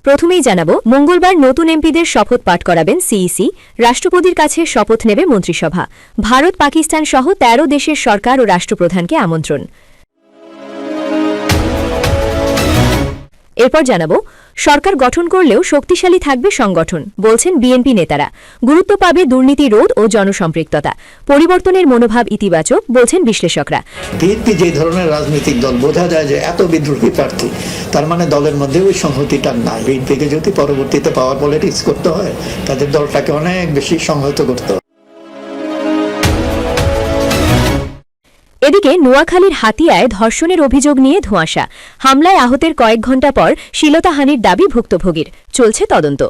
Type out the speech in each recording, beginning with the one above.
প্রথমেই জানাবো, মঙ্গলবার নতুন এমপিদের শপথ পাঠ করাবেন সিইসি। রাষ্ট্রপতির কাছে শপথ নেবে মন্ত্রিসভা। ভারত, পাকিস্তান সহ ১৩ দেশের সরকার ও রাষ্ট্রপ্রধানকে আমন্ত্রণ। এরপর জানাবো, সরকার গঠন করলেও শক্তিশালী থাকবে সংগঠন, বলছেন বিএনপি নেতারা। গুরুত্ব পাবে দুর্নীতি রোধ ও জনসম্পৃক্ততা। পরিবর্তনের মনোভাব ইতিবাচক, বলছেন বিশ্লেষকরা। বিএনপি যে ধরনের রাজনৈতিক দল, বোঝা যায় যে এত বিদ্রোহী প্রার্থী, তার মানে দলের মধ্যে ওই সংহতিটা নাই। বিএনপিকে যদি পরবর্তীতে পাওয়ার পলিটিক্স করতে হয়, তাদের দলটাকে অনেক বেশি সংহত করতে হয়। এদিকে নোয়াখালীর হাতিয়ায় ধর্ষণের অভিযোগ নিয়ে ধোঁয়াশা। হামলায় আহতের কয়েক ঘণ্টা পর শ্লীলতাহানির দাবি ভুক্তভোগীর। চলছে তদন্ত।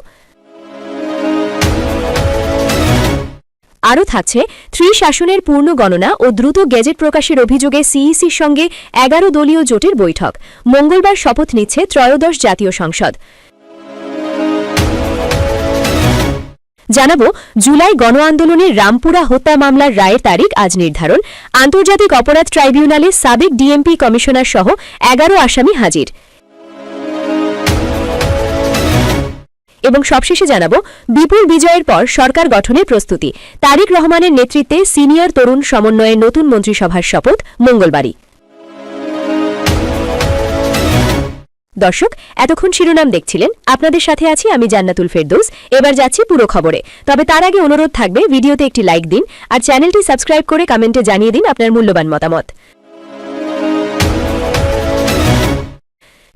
আরও থাকছে, ত্রিশাসনের পূর্ণ গণনা ও দ্রুত গেজেট প্রকাশের অভিযোগে সিইসির সঙ্গে ১১ দলীয় জোটের বৈঠক। মঙ্গলবার শপথ নিচ্ছে ত্রয়োদশ জাতীয় সংসদ। জানাবো, জুলাই গণ আন্দোলনের রামপুরা হত্যা মামলার রায়ের তারিখ আজ নির্ধারণ। আন্তর্জাতিক অপরাধ ট্রাইব্যুনালে সাবেক ডিএমপি কমিশনার সহ ১১ আসামি হাজির। এবং সবশেষে জানাবো, বিপুল বিজয়ের পর সরকার গঠনের প্রস্তুতি। তারেক রহমানের নেতৃত্বে সিনিয়র তরুণ সমন্বয়ে নতুন মন্ত্রিসভার শপথ মঙ্গলবারই। দর্শক, এতক্ষণ শিরোনাম দেখছিলেন। আপনাদের সাথে আছি আমি জান্নাতুল ফেরদৌস। এবার যাচ্ছি পুরো খবরে। তবে তার আগে অনুরোধ থাকবে, ভিডিওতে একটি লাইক দিন আর চ্যানেলটি সাবস্ক্রাইব করে কমেন্টে জানিয়ে দিন আপনার মূল্যবান মতামত।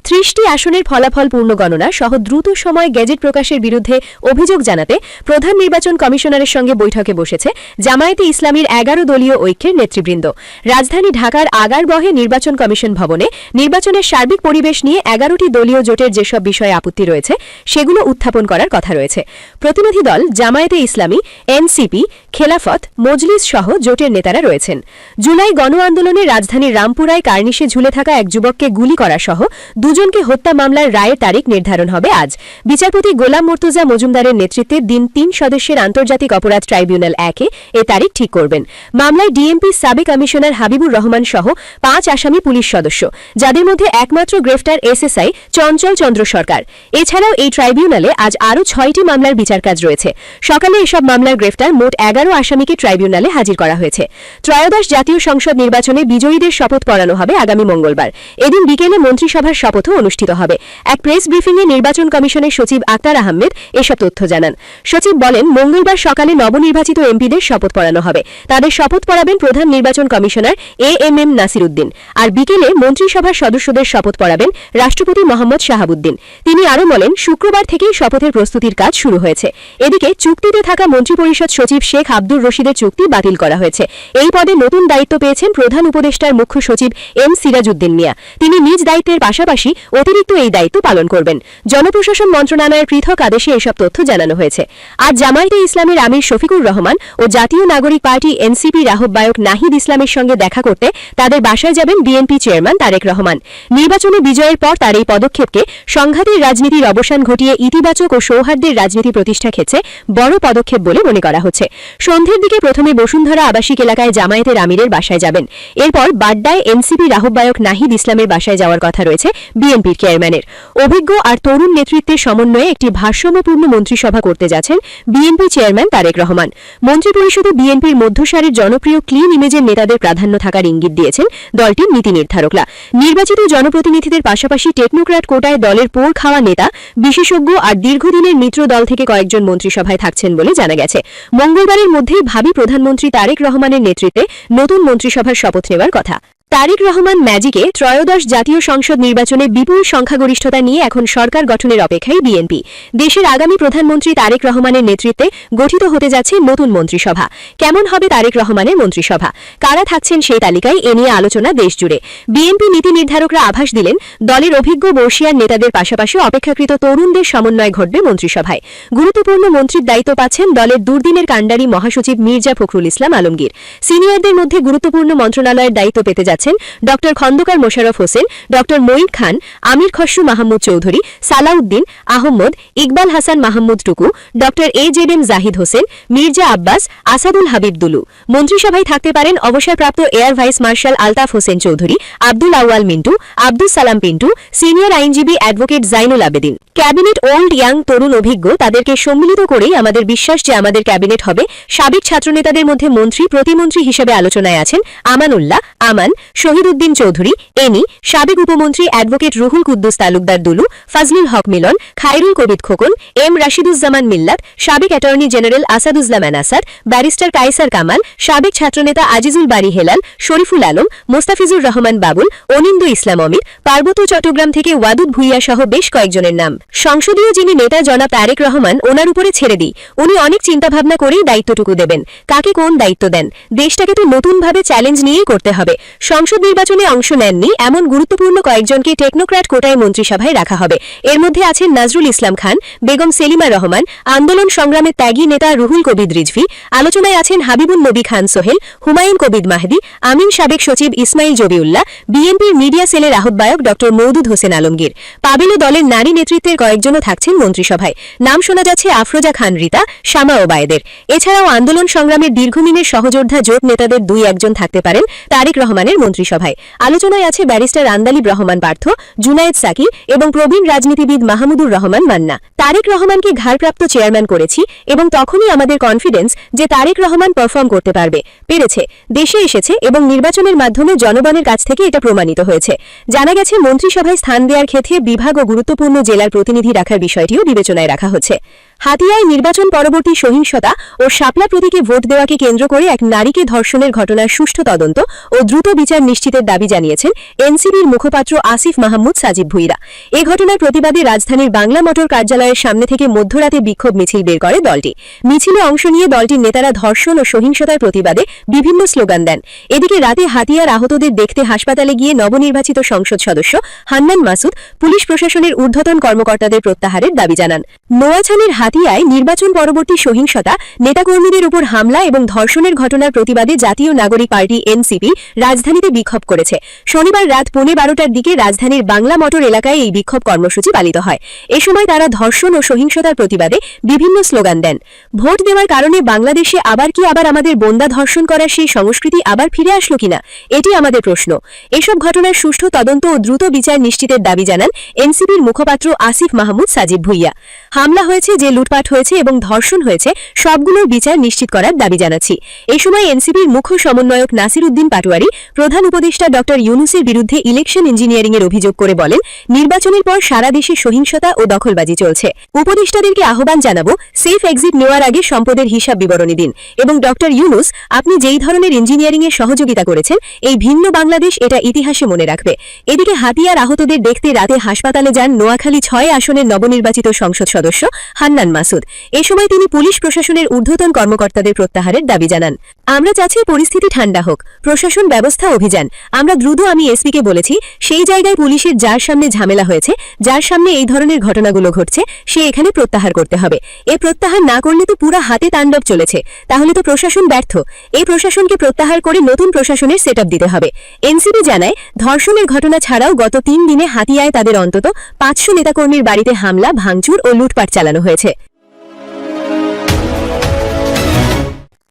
৩০টি আসনের ফলাফল পূর্ণগণনা সহ দ্রুত সময় গেজেট প্রকাশের বিরুদ্ধে অভিযোগ জানাতে প্রধান নির্বাচন কমিশনারের সঙ্গে বৈঠকে বসেছে জামায়াতে ইসলামীর ১১ দলীয় ঐক্যের নেতৃবৃন্দ। রাজধানী ঢাকার আগারবহে নির্বাচন কমিশন ভবনে নির্বাচনের সার্বিক পরিবেশ নিয়ে ১১টি দলীয় জোটের যেসব বিষয়ে আপত্তি রয়েছে সেগুলো উত্থাপন করার কথা রয়েছে। প্রতিনিধি দল জামায়াতে ইসলামী, এনসিপি, খেলাফত, মজলিস সহ জোটের নেতারা রয়েছেন। জুলাই গণ আন্দোলনে রাজধানীর রামপুরায় কার্নিশে ঝুলে থাকা এক যুবককে গুলি করা সহ দুজনকে হত্যা মামলার রায়ের তারিখ নির্ধারণ হবে আজ। বিচারপতি গোলাম মুর্তুজা মজুমদারের নেতৃত্বে ৩ সদস্যের আন্তর্জাতিক অপরাধ ট্রাইব্যুনাল ১ এ তারিখ ঠিক করবেন। মামলায় ডিএমপি সাবেক কমিশনার হাবিবুর রহমান সহ ৫ আসামি পুলিশ সদস্য, যাদের মধ্যে একমাত্র গ্রেফতার এসএসআই চঞ্চল চন্দ্র সরকার। এছাড়াও এই ট্রাইব্যুনালে আজ আরও ৬টি মামলার বিচার কাজ রয়েছে। সকালে এসব মামলার গ্রেফতার মোট ১১ আসামিকে ট্রাইব্যুনালে হাজির করা হয়েছে। ত্রয়োদশ জাতীয় সংসদ নির্বাচনে বিজয়ীদের শপথ পড়ানো হবে আগামী মঙ্গলবার। এদিন বিকেলে মন্ত্রিসভার শপথও অনুষ্ঠিত হবে। এক প্রেস ব্রিফিংয়ে নির্বাচন কমিশনের সচিব আক্তার আহমেদ এসব তথ্য জানান। সচিব বলেন, মঙ্গলবার সকালে নবনির্বাচিত এমপিদের শপথ পড়ানো হবে। তাদের শপথ পড়াবেন প্রধান নির্বাচন কমিশনার এএমএম নাসির উদ্দিন। আর বিকেলে মন্ত্রিসভার সদস্যদের শপথ পড়াবেন রাষ্ট্রপতি মোহাম্মদ শাহাবুদ্দিন। তিনি আরও বলেন, শুক্রবার থেকেই শপথের প্রস্তুতির কাজ শুরু হয়েছে। এদিকে চুক্তিতে থাকা মন্ত্রিপরিষদ সচিব শেখ আব্দুর রশিদের চুক্তি বাতিল করা হয়েছে। এই পদে নতুন দায়িত্ব পেয়েছেন প্রধান উপদেষ্টার মুখ্য সচিব এম সিরাজউদ্দিন মিয়া। তিনি নিজ দায়িত্বের পাশাপাশি অতিরিক্ত এই দায়িত্ব পালন করবেন। জনপ্রশাসন মন্ত্রণালয়ের পৃথক আদেশে এসব তথ্য জানানো হয়েছে। আজ জামায়াতে ইসলামের আমির শফিকুর রহমান ও জাতীয় নাগরিক পার্টি এনসিপির আহ্বায়ক নাহিদ ইসলামের সঙ্গে দেখা করতে তাদের বাসায় যাবেন বিএনপি চেয়ারম্যান তারেক রহমান। নির্বাচনে বিজয়ের পর তার এই পদক্ষেপকে সংঘাতের রাজনীতির অবসান ঘটিয়ে ইতিবাচক ও সৌহার্দ্যের রাজনীতি প্রতিষ্ঠা ক্ষেত্রে বড় পদক্ষেপ বলে মনে করা হচ্ছে। সন্ধ্যের দিকে প্রথমে বসুন্ধরা আবাসিক এলাকায় জামায়াতের আমিরের বাসায় যাবেন। এরপর বাড্ডায় এনসিপির আহ্বায়ক নাহিদ ইসলামের বাসায় যাওয়ার কথা রয়েছে বিএনপির চেয়ারম্যানের। অভিজ্ঞ আর তরুণ নেতৃত্বের সমন্বয়ে একটি ভারসাম্যপূর্ণ মন্ত্রিসভা করতে যাচ্ছেন বিএনপি চেয়ারম্যান তারেক রহমান। মন্ত্রিপরিষদে বিএনপির মধ্যসারির জনপ্রিয় ক্লিন ইমেজের নেতাদের প্রাধান্য থাকার ইঙ্গিত দিয়েছেন দলটির নীতি নির্ধারকরা। নির্বাচিত জনপ্রতিনিধিদের পাশাপাশি টেকনোক্র্যাট কোটায় দলের পোড় খাওয়া নেতা, বিশেষজ্ঞ আর দীর্ঘদিনের মিত্র দল থেকে কয়েকজন মন্ত্রিসভায় থাকছেন বলে জানা গেছে। মঙ্গলবারের মধ্যেই ভাবী প্রধানমন্ত্রী তারেক রহমানের নেতৃত্বে নতুন মন্ত্রিসভার শপথ নেওয়ার কথা। তারেক রহমান ম্যাজিকে ত্রয়োদশ জাতীয় সংসদ নির্বাচনে বিপুল সংখ্যাগরিষ্ঠতা নিয়ে এখন সরকার গঠনের অপেক্ষায় বিএনপি। দেশের আগামী প্রধানমন্ত্রী তারেক রহমানের নেতৃত্বে গঠিত হতে যাচ্ছে নতুন মন্ত্রিসভা। কেমন হবে তারেক রহমানের মন্ত্রিসভা, কারা থাকছেন সেই তালিকায় এ নিয়ে আলোচনা দেশজুড়ে। বিএনপি নীতি নির্ধারকরা আভাস দিলেন, দলের অভিজ্ঞ বর্ষিয়ান নেতাদের পাশাপাশি অপেক্ষাকৃত তরুণদের সমন্বয় ঘটবে মন্ত্রিসভায়। গুরুত্বপূর্ণ মন্ত্রীর দায়িত্ব পাচ্ছেন দলের দুর্দিনের কাণ্ডারি মহাসচিব মির্জা ফখরুল ইসলাম আলমগীর। সিনিয়রদের মধ্যে গুরুত্বপূর্ণ মন্ত্রণালয়ের দায়িত্ব পেতে যাচ্ছে আছেন doctor Khandakar Mosharraf Hossain, doctor Moin Khan, Amir Khasru Mahmud Chowdhury, Salahuddin Ahmed, Iqbal Hasan Mahmud Tuku, doctor AJM Zahid Hossain, Mirza Abbas, Asadul Habib Dulu. মন্ত্রিসভায় থাকতে পারেন অবসরপ্রাপ্ত air vice marshal Altaf Hossain Chowdhury, Abdul Awal Mintu, Abdul Salam Pintu, senior আইনজীবী advocate Zainul Abedin. Cabinet old young তরুণ অভিজ্ঞ, তাদেরকে সম্মিলিত করেই আমাদের বিশ্বাস যে আমাদের ক্যাবিনেট হবে। সাবেক ছাত্রনেতাদের মধ্যে মন্ত্রী প্রতিমন্ত্রী হিসেবে আলোচনায় আছেন আমানুল্লাহ আমান, শহীদউদ্দিন চৌধুরী এনি, সাবেক উপমন্ত্রী অ্যাডভোকেট রুহুল কুদ্দুস তালুকদার দুলু, ফজলুল হক মিলন, খায়রুল কবির খোকন, এম রাশিদুজ্জামান মিল্লাত, সাবেক attorney general Asaduzzaman Asad, barrister Kaiser Kamal, সাবেক ছাত্রনেতা আজিজুল বারী হেলাল, শরীফুল আলম, মোস্তাফিজুর রহমান বাবুল, অনিন্দ ইসলাম অমিত, পার্বত্য চট্টগ্রাম থেকে ওয়াদুদ ভুইয়া সহ বেশ কয়েকজনের নাম। সংসদীয় যিনি নেতা জনাব তারেক রহমান, ওনার উপরে ছেড়ে দিই, উনি অনেক চিন্তাভাবনা করেই দায়িত্বটুকু দেবেন। কাকে কোন দায়িত্ব দেন, দেশটাকে তো নতুনভাবে চ্যালেঞ্জ নিয়েই করতে হবে। সংসদ নির্বাচনে অংশ নেননি এমন গুরুত্বপূর্ণ কয়েকজনকে টেকনোক্র্যাট কোটায় মন্ত্রিসভায় রাখা হবে। এর মধ্যে আছেন নজরুল ইসলাম খান, বেগম সেলিমা রহমান, আন্দোলন সংগ্রামের ত্যাগী নেতা রুহুল কবির রিজভী। আলোচনায় আছেন হাবিবুন নবী খান সোহেল, হুমায়ুন কবির মাহদি, আমিন সাবেক সচিব ইসমাইল জবিউল্লাহ, বিএনপির মিডিয়া সেলের আহ্বায়ক ডক্টর মওদুদ হোসেন আলমগীর। পাবেলো দলের নারী নেতৃত্বের কয়েকজনও থাকছেন মন্ত্রিসভায়। নাম শোনা যাচ্ছে আফরোজা খান রিতা, শামা ওবায়েদের। এছাড়াও আন্দোলন সংগ্রামের দীর্ঘদিনের সহযোদ্ধা জোট নেতাদের 2-1 থাকতে পারেন তারেক রহমানের মন্ত্রিসভায়। আলোচনায় আছে ব্যারিস্টার আন্দালিব রহমান পার্থ, জুনায়েদ সাকি এবং প্রবীণ রাজনীতিবিদ মাহমুদুর রহমান মান্না। তারেক রহমানকে ঘাড়প্রাপ্ত চেয়ারম্যান করেছি এবং তখনই আমাদের কনফিডেন্স যে তারেক রহমান পারফর্ম করতে পেরেছে, দেশে এসেছে এবং নির্বাচনের মাধ্যমে জনগণের কাছ থেকে এটা প্রমাণিত হয়েছে। জানা গেছে মন্ত্রিসভায় স্থান দেওয়ার ক্ষেত্রে বিভাগ ও গুরুত্বপূর্ণ জেলার প্রতিনিধি রাখার বিষয়টিও বিবেচনায় রাখা হচ্ছে। হাতিয়ায় নির্বাচন পরবর্তী সহিংসতা ও শাপলা প্রতীকে ভোট দেওয়াকে কেন্দ্র করে এক নারীকে ধর্ষণের ঘটনার সুষ্ঠু তদন্ত ও দ্রুত বিচার নিশ্চিতের দাবি জানিয়েছেন এনসিপির মুখপাত্র আসিফ মাহমুদ সাজিব ভুইরা। এ ঘটনার প্রতিবাদে রাজধানীর বাংলা মোটর কার্যালয়ের সামনে থেকে মধ্যরাতে বিক্ষোভ মিছিল বের করে দলটি। মিছিলে অংশ নিয়ে দলটির নেতারা ধর্ষণ ও সহিংসতার প্রতিবাদে বিভিন্ন স্লোগান দেন। এদিকে রাতে হাতিয়ার আহতদের দেখতে হাসপাতালে গিয়ে নবনির্বাচিত সংসদ সদস্য হান্নান মাসুদ পুলিশ প্রশাসনের ঊর্ধ্বতন কর্মকর্তাদের প্রত্যাহারের দাবি জানান। নোয়াছানের হাতিয়ায় নির্বাচন পরবর্তী সহিংসতা, নেতাকর্মীদের উপর হামলা এবং ধর্ষণের ঘটনার প্রতিবাদে জাতীয় নাগরিক পার্টি এনসিপি রাজধানীতে বিক্ষোভ করেছে। শনিবার রাত 12:15টার দিকে রাজধানীর বাংলা মোটর এলাকায় এই বিক্ষোভ কর্মসূচি পালিত হয়। এ সময় তারা ধর্ষণ ও সহিংসতার প্রতিবাদে বিভিন্ন স্লোগান দেন। ভোট দেওয়ার কারণে বাংলাদেশে আবার আমাদের বোন্দা ধর্ষণ করার সেই সংস্কৃতি আবার ফিরে আসলো কিনা, এটি আমাদের প্রশ্ন। এসব ঘটনার সুষ্ঠু তদন্ত ও দ্রুত বিচার নিশ্চিতের দাবি জানান এনসিপির মুখপাত্র আসিফ মাহমুদ সাজিব ভুইয়া। হামলা হয়েছে, যে লুটপাট হয়েছে এবং ধর্ষণ হয়েছে, সবগুলোর বিচার নিশ্চিত করার দাবি জানাচ্ছি। এ সময় এনসিপির মুখ্য সমন্বয়ক নাসির উদ্দিন পাটোয়ারি প্রধান উপদেষ্টা ডক্টর ইউনুসের বিরুদ্ধে ইলেকশন ইঞ্জিনিয়ারিং এর অভিযোগ করে বলেন, নির্বাচনের পর সারা দেশে সহিংসতা ও দখলবাজি চলছে। উপদেষ্টাদেরকে আহ্বান জানাবো, সেফ এক্সিট নেওয়ার আগে সম্পদের হিসাব বিবরণী দিন এবং ডক্টর ইউনুস, আপনি যেই ধরনের ইঞ্জিনিয়ারিং এর সহযোগিতা করেছেন, এই ভিন্ন বাংলাদেশ এটা ইতিহাসে মনে রাখবে। এদিকে হাতিয়ার আহতদের দেখতে রাতে হাসপাতালে যান নোয়াখালী 6 আসনের নবনির্বাচিত সংসদ সদস্য হান্নান মাসুদ। এ সময় তিনি পুলিশ প্রশাসনের ঊর্ধ্বতন কর্মকর্তাদের প্রত্যাহারের দাবি জানান। আমরা চাচ্ছি পরিস্থিতি ঠান্ডা হোক, প্রশাসন ব্যবস্থা অভিযান। আমরা দ্রুত, আমি এসপিকে বলেছি, সেই জায়গায় পুলিশের যার সামনে ঝামেলা হয়েছে, যার সামনে এই ধরনের ঘটনাগুলো ঘটছে, সে এখানে প্রত্যাহার করতে হবে। এ প্রত্যাহার না করলে তো পুরা হাতে তাণ্ডব চলেছে, তাহলে তো প্রশাসন ব্যর্থ। এই প্রশাসনকে প্রত্যাহার করে নতুন প্রশাসনের সেটআপ দিতে হবে। এনসিপি জানায়, ধর্ষণের ঘটনা ছাড়াও গত 3 দিনে হাতিয়ায় তাদের অন্তত 500 নেতাকর্মীর বাড়িতে হামলা, ভাঙচুর ও লুটপাট চালানো হয়েছে।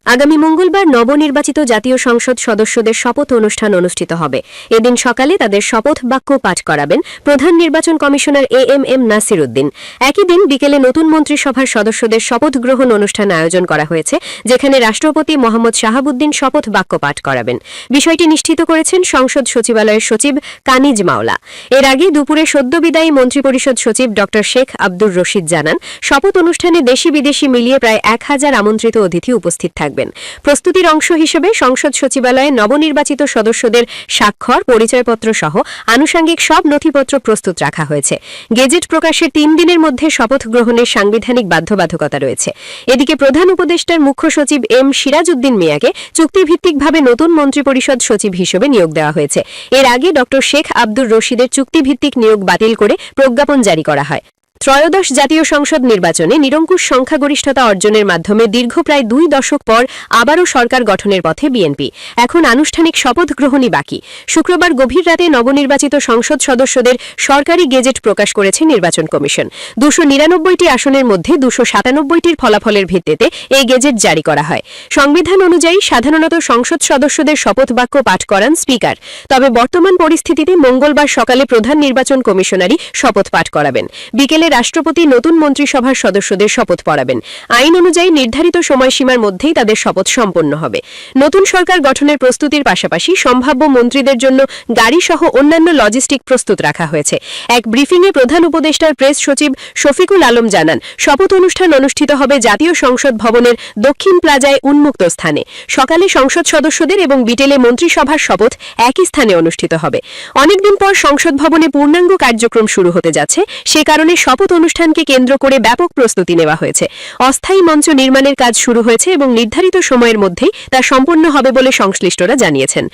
আগামী মঙ্গলবার নবনির্বাচিত জাতীয় সংসদ সদস্যদের শপথ অনুষ্ঠান অনুষ্ঠিত হবে। এদিন সকালে তাদের শপথ বাক্য পাঠ করাবেন প্রধান নির্বাচন কমিশনার এএমএম নাসির উদ্দিন। একই দিন বিকেলে নতুন মন্ত্রিসভার সদস্যদের শপথ গ্রহণ অনুষ্ঠান আয়োজন করা হয়েছে, যেখানে রাষ্ট্রপতি মোহাম্মদ শাহাবুদ্দিন শপথ বাক্য পাঠ করাবেন। বিষয়টি নিশ্চিত করেছেন সংসদ সচিবালয়ের সচিব কানিজ মাওলা। এর আগে দুপুরে সদ্য বিদায়ী মন্ত্রিপরিষদ সচিব ড শেখ আব্দুর রশিদ জানান, শপথ অনুষ্ঠানে দেশি বিদেশি মিলিয়ে প্রায় 1000 আমন্ত্রিত অতিথি উপস্থিত থাকবেন। প্রস্তুতির অংশ হিসেবে সংসদ সচিবালয়ে নবনির্বাচিত সদস্যদের স্বাক্ষর, পরিচয়পত্র সহ আনুষঙ্গিক সব নথিপত্র প্রস্তুত রাখা হয়েছে। গেজেট প্রকাশের 3 দিনের মধ্যে শপথ গ্রহণের সাংবিধানিক বাধ্যবাধকতা রয়েছে। এদিকে প্রধান উপদেষ্টার মুখ্য সচিব এম সিরাজ উদ্দিন মিয়াকে চুক্তিভিত্তিকভাবে নতুন মন্ত্রিপরিষদ সচিব হিসেবে নিয়োগ দেওয়া হয়েছে। এর আগে ড শেখ আব্দুর রশিদের চুক্তিভিত্তিক নিয়োগ বাতিল করে প্রজ্ঞাপন জারি করা হয়। ত্রয়োদশ জাতীয় সংসদ নির্বাচনে নিরঙ্কুশ সংখ্যাগরিষ্ঠতা অর্জনের মাধ্যমে দীর্ঘ প্রায় 2 দশক পর আবারও সরকার গঠনের পথে বিএনপি। এখন আনুষ্ঠানিক শপথ গ্রহণই বাকি। শুক্রবার গভীর রাতে নবনির্বাচিত সংসদ সদস্যদের সরকারি গেজেট প্রকাশ করেছে নির্বাচন কমিশন। 299টি আসনের মধ্যে 297টির ফলাফলের ভিত্তিতে এই গেজেট জারি করা হয়। সংবিধান অনুযায়ী সাধারণত সংসদ সদস্যদের শপথ বাক্য পাঠ করান স্পিকার। তবে বর্তমান পরিস্থিতিতে মঙ্গলবার সকালে প্রধান নির্বাচন কমিশনারই শপথ পাঠ করাবেন। বিকেলে রাষ্ট্রপতি নতুন মন্ত্রিসভার সদস্যদের শপথ পড়াবেন। আইন অনুযায়ী নির্ধারিত সময়সীমার মধ্যেই তাদের শপথ সম্পন্ন হবে। নতুন সরকার গঠনের প্রস্তুতির পাশাপাশি সম্ভাব্য মন্ত্রীদের জন্য গাড়িসহ অন্যান্য লজিস্টিক প্রস্তুত রাখা হয়েছে। এক ব্রিফিংয়ে প্রধান উপদেষ্টার প্রেস সচিব শফিকুল আলম জানান, শপথ অনুষ্ঠান অনুষ্ঠিত হবে জাতীয় সংসদ ভবনের দক্ষিণ প্লাজায় উন্মুক্ত স্থানে। সকালে সংসদ সদস্যদের এবং বিকেলে মন্ত্রিসভার শপথ একই স্থানে অনুষ্ঠিত হবে। অনেকদিন পর সংসদ ভবনে পূর্ণাঙ্গ কার্যক্রম শুরু হতে যাচ্ছে, সে কারণে শপথ অনুষ্ঠানকে কেন্দ্র করে ব্যাপক প্রস্তুতি নেওয়া হয়েছে। অস্থায়ী মঞ্চ নির্মাণের কাজ শুরু হয়েছে এবং নির্ধারিত সময়ের মধ্যেই তা সম্পন্ন হবে বলে সংশ্লিষ্টরা জানিয়েছেন।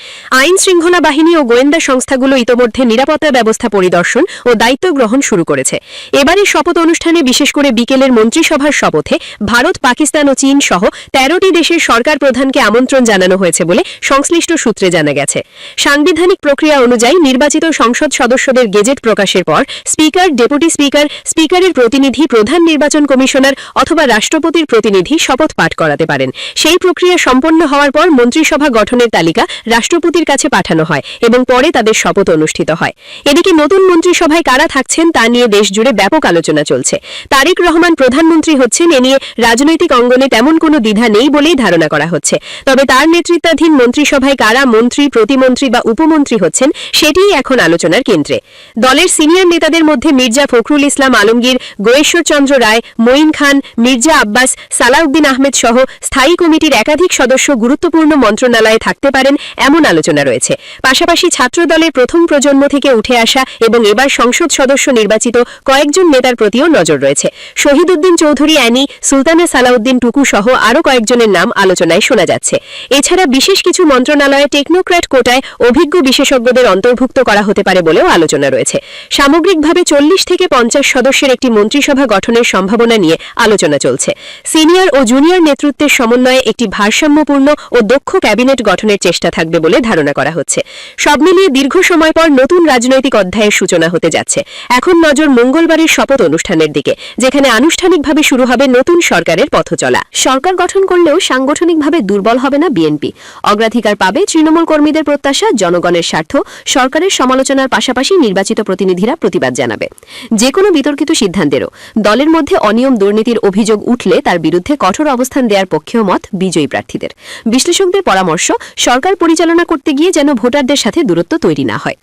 আইন শৃঙ্খলা বাহিনী ও গোয়েন্দা সংস্থাগুলো ইতোমধ্যে নিরাপত্তা ব্যবস্থা পরিদর্শন ও দায়িত্ব গ্রহণ শুরু করেছে। এবারের শপথ অনুষ্ঠানে বিশেষ করে বিকেলের মন্ত্রিসভার শপথে ভারত, পাকিস্তান ও চীন সহ 13টি দেশের সরকার প্রধানকে আমন্ত্রণ জানানো হয়েছে বলে সংশ্লিষ্ট সূত্রে জানা গেছে। সাংবিধানিক প্রক্রিয়া অনুযায়ী নির্বাচিত সংসদ সদস্যদের গেজেট প্রকাশের পর স্পিকার, ডেপুটি স্পিকার, স্পিকারের প্রতিনিধি, প্রধান নির্বাচন কমিশনার অথবা রাষ্ট্রপতির প্রতিনিধি শপথ পাঠ করাতে পারেন। সেই প্রক্রিয়া সম্পন্ন হওয়ার পর মন্ত্রিসভা গঠনের তালিকা রাষ্ট্রপতির কাছে পাঠানো হয় এবং পরে তাদের শপথ অনুষ্ঠিত হয়। এদিকে নতুন মন্ত্রিসভায় কারা থাকছেন তা নিয়ে দেশজুড়ে ব্যাপক আলোচনা চলছে। তারেক রহমান প্রধানমন্ত্রী হচ্ছেন, এ নিয়ে রাজনৈতিক অঙ্গনে তেমন কোনো দ্বিধা নেই বলেই ধারণা করা হচ্ছে। তবে তার নেতৃত্বাধীন মন্ত্রিসভায় কারা মন্ত্রী, প্রতিমন্ত্রী বা উপমন্ত্রী হচ্ছেন সেটিই এখন আলোচনার কেন্দ্রে। দলের সিনিয়র নেতাদের মধ্যে মির্জা ফখরুল ইসলাম আলমগীর, গয়েশ্বর চন্দ্র রায়, মঈন খান, মির্জা আব্বাস, সালাউদ্দিন আহমেদ সহ স্থায়ী কমিটির একাধিক সদস্য গুরুত্বপূর্ণ মন্ত্রণালয়ে থাকতে পারেন এমন আলোচনা রয়েছে। পাশাপাশি ছাত্রদলের প্রথম প্রজন্ম থেকে উঠে আসা এবং এবার সংসদ সদস্য নির্বাচিত কয়েকজন নেতার প্রতিও নজর রয়েছে। শহীদউদ্দিন চৌধুরী অ্যানি, সুলতানা সালাউদ্দিন টুকু সহ আরও কয়েকজনের নাম আলোচনায় শোনা যাচ্ছে। এছাড়া বিশেষ কিছু মন্ত্রণালয়ে টেকনোক্র্যাট কোটায় অভিজ্ঞ বিশেষজ্ঞদের অন্তর্ভুক্ত করা হতে পারে বলেও আলোচনা রয়েছে। সামগ্রিকভাবে 40 থেকে 50 সদস্যের একটি মন্ত্রিসভা গঠনের সম্ভাবনা নিয়ে আলোচনা চলছে। সিনিয়র ও জুনিয়র নেতৃত্বের সমন্বয়ে একটি ভারসাম্যপূর্ণ ও দক্ষ ক্যাবিনেট গঠনের চেষ্টা থাকবে বলে ধারণা করা হচ্ছে। সব মিলিয়ে দীর্ঘ সময় পর নতুন রাজনৈতিক অধ্যায়ের সূচনা হতে যাচ্ছে। এখন নজর মঙ্গলবারের শপথ অনুষ্ঠানের দিকে, যেখানে আনুষ্ঠানিকভাবে শুরু হবে নতুন সরকারের পথচলা। সরকার গঠন করলেও সাংগঠনিকভাবে দুর্বল হবে না বিএনপি। অগ্রাধিকার পাবে তৃণমূল কর্মীদের প্রত্যাশা, জনগণের স্বার্থ। সরকারের সমালোচনার পাশাপাশি নির্বাচিত প্রতিনিধিরা প্রতিবাদ জানাবে যে কোনো বিতর্কিত সিদ্ধান্তেরও। দলের মধ্যে অনিয়ম, দুর্নীতির অভিযোগ উঠলে তার বিরুদ্ধে কঠোর অবস্থান দেওয়ার পক্ষেও মত বিজয়ী প্রার্থীদের। বিশ্লেষকদের পরামর্শ, সরকার পরিচালনা করতে গিয়ে যেন ভোটারদের সাথে দূরত্ব তৈরি না হয়।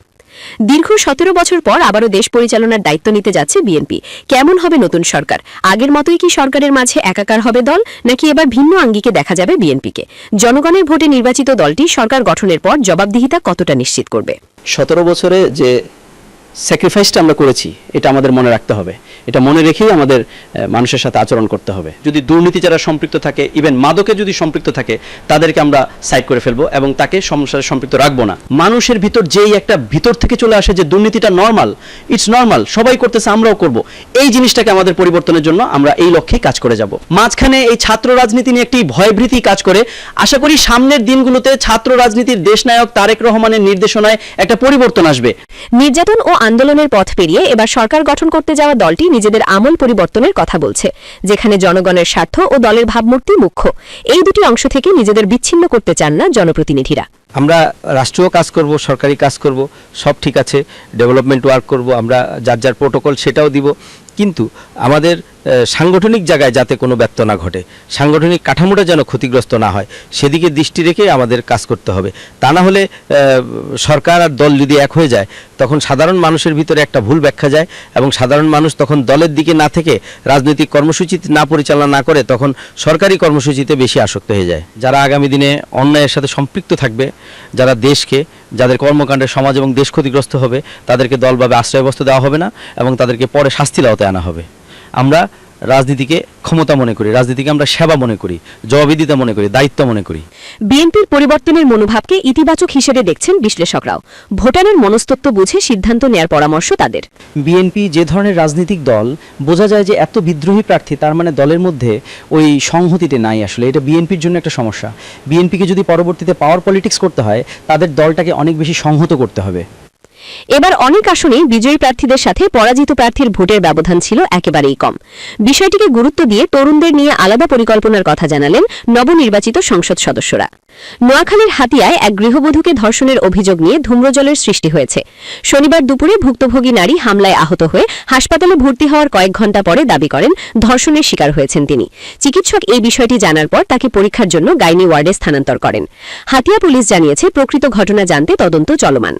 দীর্ঘ 17 বছর পর আবারও দেশ পরিচালনার দায়িত্ব নিতে যাচ্ছে বিএনপি। কেমন হবে নতুন সরকার? আগের মতোই কি সরকারের মাঝে একাকার হবে দল, নাকি এবার ভিন্ন আঙ্গিকে দেখা যাবে বিএনপিকে? জনগণের ভোটে নির্বাচিত দলটি সরকার গঠনের পর জবাবদিহিতা কতটা নিশ্চিত করবে? 17 বছরে যে স্যাক্রিফাইসটা আমরা করেছি, এটা আমাদের মনে রাখতে হবে। এটা মনে রেখেই আমাদের মানুষের সাথে আচরণ করতে হবে। যদি দুর্নীতি যারা সম্পৃক্ত থাকে, ইভেন মাদকে যদি সম্পৃক্ত থাকে, তাদেরকে আমরা সাইড করে ফেলবো এবং তাকে সমস্যার সম্পৃক্ত রাখবো না। মানুষের ভিতর যেই একটা ভিতর থেকে চলে আসে যে দুর্নীতিটা নর্মাল, ইটস নর্মাল, সবাই করতেছে, আমরাও করব, এই জিনিসটাকে আমাদের পরিবর্তনের জন্য আমরা এই লক্ষ্যেই কাজ করে যাব। মাঝখানে এই ছাত্র রাজনীতি নিয়ে একটি ভয়ভীতি কাজ করে। আশা করি সামনের দিনগুলোতে ছাত্র রাজনীতির দেশনায়ক তারেক রহমানের নির্দেশনায় একটা পরিবর্তন আসবে। নির্যাতন ও আন্দোলনের পথ পেরিয়ে এবার সরকার গঠন করতে যাওয়া দলটি নিজেদের আমল পরিবর্তনের কথা বলছে, যেখানে জনগণের স্বার্থ ও দলের ভাবমূর্তি মুখ্য। এই দুটি অংশ থেকে নিজেদের বিচ্ছিন্ন করতে চান না জনপ্রতিনিধিরা। আমরা রাষ্ট্রীয় কাজ করব, সরকারি কাজ করব, সব ঠিক আছে, ডেভেলপমেন্ট ওয়ার্ক করব, আমরা যার যার প্রোটোকল সেটাও দিব, কিন্তু আমাদের সাংগঠনিক জায়গায় যাতে কোনো ব্যর্থ না ঘটে, সাংগঠনিক কাঠামোটা যেন ক্ষতিগ্রস্ত না হয়, সেদিকে দৃষ্টি রেখে আমাদের কাজ করতে হবে। তা না হলে সরকার আর দল যদি এক হয়ে যায়, তখন সাধারণ মানুষের ভিতরে একটা ভুল ব্যাখ্যা যায় এবং সাধারণ মানুষ তখন দলের দিকে না থেকে রাজনৈতিক কর্মসূচি না পরিচালনা না করে তখন সরকারি কর্মসূচিতে বেশি আসক্ত হয়ে যায়। যারা আগামী দিনে অন্যায়ের সাথে সম্পৃক্ত থাকবে, যারা দেশকে, যাদের কর্মকাণ্ডে সমাজ এবং দেশ ক্ষতিগ্রস্ত হবে, তাদেরকে দলভাবে আশ্রয়বস্ত্র দেওয়া হবে না এবং তাদেরকে পরে শাস্তির আওতায় আনা হবে। আমরা রাজনীতিকে ক্ষমতা মনে করি, রাজনীতিকে আমরা সেবা মনে করি, জবাবদিহিতা মনে করি, দায়িত্ব মনে করি। বিএনপির পরিবর্তনের মনোভাবকে ইতিবাচক হিসেবে দেখছেন বিশ্লেষকরাও। ভোটারের মনস্তত্ত্ব বুঝে সিদ্ধান্ত নেয়ার পরামর্শ তাদের। বিএনপি যে ধরনের রাজনৈতিক দল, বোঝা যায় যে এত বিদ্রোহী প্রার্থী, তার মানে দলের মধ্যে ওই সংহতিতে নাই। আসলে এটা বিএনপির জন্য একটা সমস্যা। বিএনপিকে যদি পরবর্তীতে পাওয়ার পলিটিক্স করতে হয়, তাদের দলটাকে অনেক বেশি সংহত করতে হবে। এবার অনেক আসনেই বিজয়ী প্রার্থীদের সাথে পরাজিত প্রার্থীর ভোটের ব্যবধান ছিল একেবারেই কম। বিষয়টিকে গুরুত্ব দিয়ে তরুণদের নিয়ে আলাদা পরিকল্পনার কথা জানালেন নবনির্বাচিত সংসদ সদস্যরা। নোয়াখালীর হাতিয়ায় এক গৃহবধূকে ধর্ষণের অভিযোগ নিয়ে ধূম্রজলের সৃষ্টি হয়েছে। শনিবার দুপুরে ভুক্তভোগী নারী হামলায় আহত হয়ে হাসপাতালে ভর্তি হওয়ার কয়েক ঘণ্টা পরে দাবি করেন ধর্ষণের শিকার হয়েছেন তিনি। চিকিৎসক এই বিষয়টি জানার পর তাকে পরীক্ষার জন্য গাইনি ওয়ার্ডে স্থানান্তর করেন। হাতিয়া পুলিশ জানিয়েছে প্রকৃত ঘটনা জানতে তদন্ত চলমান।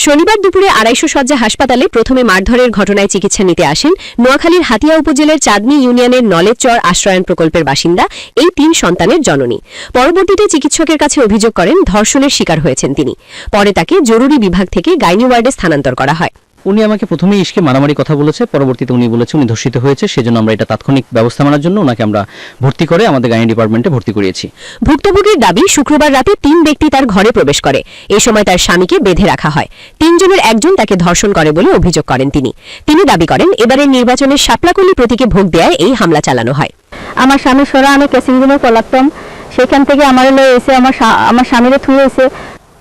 শনিবার দুপুরে 250 শয্যা হাসপাতালে প্রথমে মারধরের ঘটনায় চিকিৎসা নিতে আসেন নোয়াখালীর হাতিয়া উপজেলার চাঁদনী ইউনিয়নের নলেজচর আশ্রয়ন প্রকল্পের বাসিন্দা এই 3 সন্তানের জননী। পরবর্তীতে চিকিৎসকের কাছে অভিযোগ করেন ধর্ষণের শিকার হয়েছেন তিনি। পরে তাকে জরুরি বিভাগ থেকে গাইনি ওয়ার্ডে স্থানান্তর করা হয়। উনি আমাকে প্রথমেই ইসকে মারামারি কথা বলেছে, পরবর্তীতে উনি বলেছে উনি ধর্ষিত হয়েছে, সেজন্য আমরা এটা তাৎক্ষণিক ব্যবস্থা নেওয়ার জন্য ওনাকে আমরা ভর্তি করে আমাদের গাইনি ডিপার্টমেন্টে ভর্তি করিয়েছি। ভুক্তভোগীর দাবি, শুক্রবার রাতে 3 ব্যক্তি তার ঘরে প্রবেশ করে। এই সময় তার স্বামীকে বেঁধে রাখা হয়। 3 জনের একজন তাকে ধর্ষণ করে বলে অভিযোগ করেন তিনি দাবি করেন এবারের নির্বাচনে শাপলাকলি প্রতীকে ভোট দেয়ায় এই হামলা চালানো হয়। আমার স্বামী সরা আমি কেসিংরুমে পলাতম, সেখান থেকে আমার এসে আমার স্বামীরে থুয়ে এসে।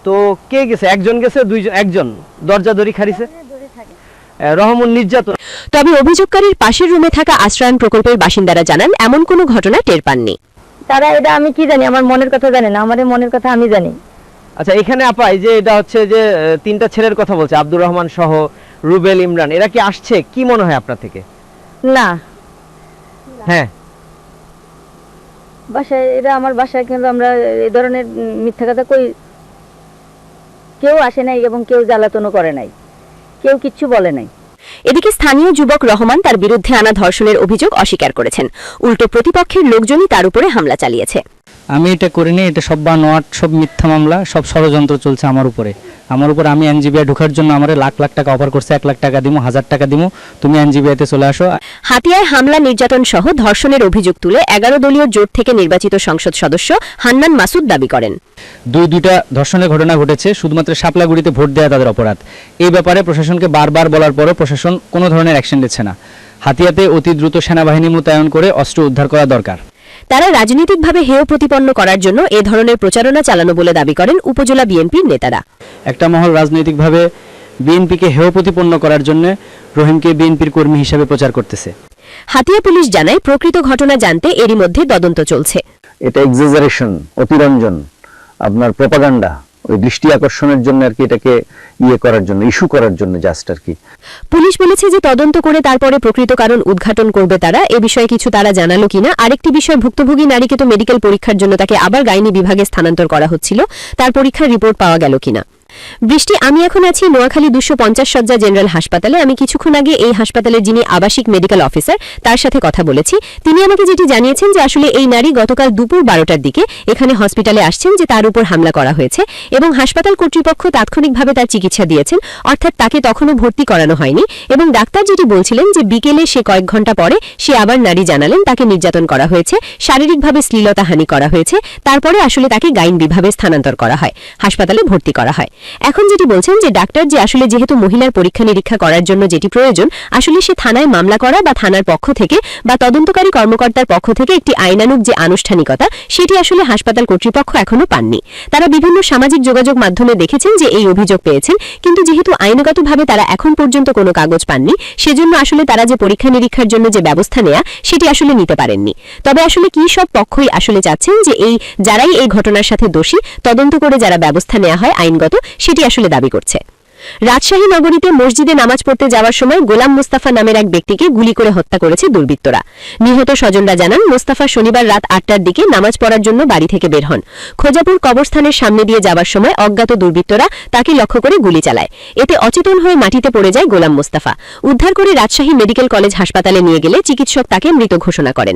তো কে গেছে? একজন গেছে, দুইজন, একজন দরজা দড়ি খারিছে, রহমন নির্যাতন। তবে অভিযোগকারীর পাশের রুমে থাকা আশ্রয়ন প্রকল্পের বাসিন্দারা জানান এমন কোনো ঘটনা টের পাননি। তারা এটা আমি কি জানি, আমার মনের কথা জানে না, আমার মনের কথা আমি জানি। আচ্ছা, এখানে আপা এই যে এটা হচ্ছে যে 3টা ছেলের কথা বলছে, আব্দুর রহমান সহ রুবেল, ইমরান, এরা কি আসছে? কি মনে হয় আপনার থেকে? না, হ্যাঁ, বাসায় এরা আমার বাসায়, কিন্তু আমরা এই ধরনের মিথ্যা কথা কই, কেউ আসে নাই এবং কেউ জ্বালাতনও করে নাই, কেউ কিচ্ছু বলে নাই। এদিকে স্থানীয় যুবক রহমান তার বিরুদ্ধে আনা ধর্ষণের অভিযোগ অস্বীকার করেছেন। উল্টো প্রতিপক্ষের লোকজনই তার উপরে হামলা চালিয়েছে। আমি এটা করিনি, এটা সব বানোয়াট, সব মিথ্যা মামলা, সব ষড়যন্ত্র চলছে আমার উপরে। আমি এনজিবিআই ঢোকার জন্য আমার লাখ লাখ টাকা অফার করছে, 1 লাখ টাকা দিমু, 1000 টাকা দিমু, তুমি এনজিবিআইতে চলে আসো। হাতিয়ায় হামলা, নির্যাতন সহ ধর্ষণের অভিযোগ তুলে 11 দলীয় জোট থেকে নির্বাচিত সংসদ সদস্য হান্নান মাসুদ দাবি করেন, দুইটা ধর্ষণের ঘটনা ঘটেছে, শুধুমাত্র শাপলাগুড়িতে ভোট দেওয়া তাদের অপরাধ। এই ব্যাপারে প্রশাসনকে বারবার বলার পরও প্রশাসন কোনো ধরনের অ্যাকশন নিচ্ছে না। হাতিয়াতে অতি দ্রুত সেনাবাহিনী মোতায়েন করে অস্ত্র উদ্ধার করা দরকার। তারা রাজনৈতিকভাবে হেয় প্রতিপন্ন করার জন্য এ ধরনের প্রচারণা চালানো বলে দাবি করেন উপজেলা বিএনপির নেতারা। একটা মহল রাজনৈতিকভাবে বিএনপিকে হেয় প্রতিপন্ন করার জন্য রহিমকে বিএনপির কর্মী হিসেবে প্রচার করতেছে। হাতিয়া পুলিশ জানায় প্রকৃত ঘটনা জানতে এরই মধ্যে তদন্ত চলছে। এটা এক্সাজারেশন, অতিরঞ্জন, আপনার প্রপাগান্ডা, ওই দৃষ্টি আকর্ষণের জন্য আর কি, এটাকে করার জন্য, ইস্যু করার জন্য জাস্ট আর কি। পুলিশ বলেছে যে তদন্ত করে তারপরে প্রকৃত কারণ উদ্ঘাটন করবে তারা। এ বিষয়ে কিছু তারা জানালো কিনা। আরেকটি বিষয়, ভুক্তভোগী নারীকে তো মেডিকেল পরীক্ষার জন্য তাকে আবার গাইনি বিভাগে স্থানান্তর করা হচ্ছিল, তার পরীক্ষার রিপোর্ট পাওয়া গেল কিনা। বৃষ্টি, আমি এখন আছি নোয়াখালী 250 শয্যা জেনারেল হাসপাতালে। আমি কিছুক্ষণ আগে এই হাসপাতালের যিনি আবাসিক মেডিকেল অফিসার তার সাথে কথা বলেছি। তিনি আমাকে যেটি জানিয়েছেন যে আসলে এই নারী গতকাল দুপুর 12টার দিকে এখানে হসপিটালে আসছেন, যে তার উপর হামলা করা হয়েছে এবং হাসপাতাল কর্তৃপক্ষ তাৎক্ষণিকভাবে তার চিকিৎসা দিয়েছেন, অর্থাৎ তাকে তখনও ভর্তি করানো হয়নি। এবং ডাক্তার যেটি বলছিলেন যে বিকেলে সে কয়েক ঘন্টা পরে সে আবার নারী জানালেন তাকে নির্যাতন করা হয়েছে, শারীরিকভাবে শ্লীলতাহানি করা হয়েছে, তারপরে আসলে তাকে গাইন বিভাগে স্থানান্তর করা হয়, হাসপাতালে ভর্তি করা হয়। এখন যেটি বলছেন যে ডাক্তার যে আসলে যেহেতু মহিলার পরীক্ষা নিরীক্ষা করার জন্য যেটি প্রয়োজন, আসলে সে থানায় মামলা করা বা থানার পক্ষ থেকে বা তদন্তকারী কর্মকর্তার পক্ষ থেকে একটি আইনানুগ যে আনুষ্ঠানিকতা, সেটি আসলে হাসপাতাল কর্তৃপক্ষ এখনো পাননি। তারা বিভিন্ন সামাজিক যোগাযোগ মাধ্যমে দেখেছেন যে এই অভিযোগ পেয়েছেন, কিন্তু যেহেতু আইনগতভাবে তারা এখন পর্যন্ত কোনো কাগজ পাননি, সেজন্য আসলে তারা যে পরীক্ষা নিরীক্ষার জন্য যে ব্যবস্থা নেয়া সেটি আসলে নিতে পারেননি। তবে আসলে কি সব পক্ষই আসলে চাচ্ছেন যে যারাই এই ঘটনার সাথে দোষী, তদন্ত করে যারা ব্যবস্থা নেওয়া হয় আইনগত, সেটি আসলে দাবি করছে। রাজশাহী নগরীতে মসজিদে নামাজ পড়তে যাওয়ার সময় গোলাম মোস্তাফা নামের এক ব্যক্তিকে গুলি করে হত্যা করেছে দুর্বৃত্তরা। নিহত স্বজনরা জানান মোস্তাফা শনিবার রাত 8টার দিকে নামাজ পড়ার জন্য বাড়ি থেকে বের হন। খোজাপুর কবরস্থানের সামনে দিয়ে যাওয়ার সময় অজ্ঞাত দুর্বৃত্তরা তাকে লক্ষ্য করে গুলি চালায়। এতে অচেতন হয়ে মাটিতে পড়ে যায় গোলাম মোস্তাফা। উদ্ধার করে রাজশাহী মেডিকেল কলেজ হাসপাতালে নিয়ে গেলে চিকিৎসক তাকে মৃত ঘোষণা করেন।